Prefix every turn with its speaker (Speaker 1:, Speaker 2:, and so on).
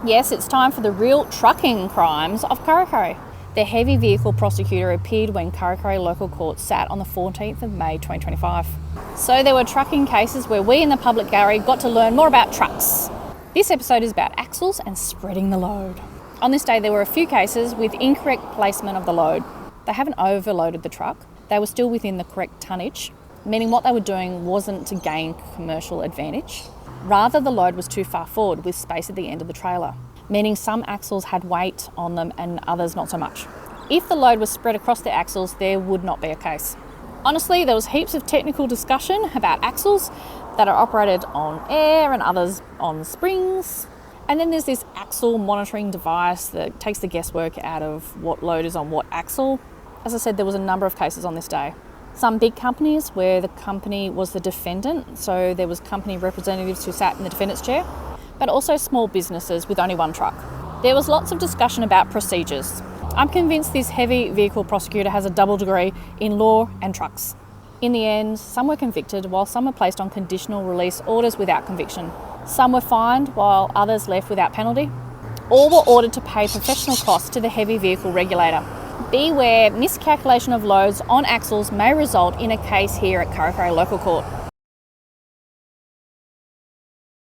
Speaker 1: Yes, it's time for the real trucking crimes of Kurri Kurri. The heavy vehicle prosecutor appeared when Kurri Kurri Local Court sat on the 14th of May 2025. So there were trucking cases where we in the public gallery got to learn more about trucks. This episode is about axles and spreading the load. On this day there were a few cases with incorrect placement of the load. They haven't overloaded the truck, they were still within the correct tonnage, meaning what they were doing wasn't to gain commercial advantage. Rather, the load was too far forward with space at the end of the trailer, meaning some axles had weight on them and others not so much. If the load was spread across the axles, there would not be a case. Honestly, there was heaps of technical discussion about axles that are operated on air and others on springs. And then there's this axle monitoring device that takes the guesswork out of what load is on what axle. As I said, there was a number of cases on this day. Some big companies where the company was the defendant, so there was company representatives who sat in the defendant's chair, but also small businesses with only one truck. There was lots of discussion about procedures. I'm convinced this heavy vehicle prosecutor has a double degree in law and trucks. In the end, some were convicted while some were placed on conditional release orders without conviction. Some were fined while others left without penalty. All were ordered to pay professional costs to the heavy vehicle regulator. Beware, miscalculation of loads on axles may result in a case here at Kurri Kurri Local Court.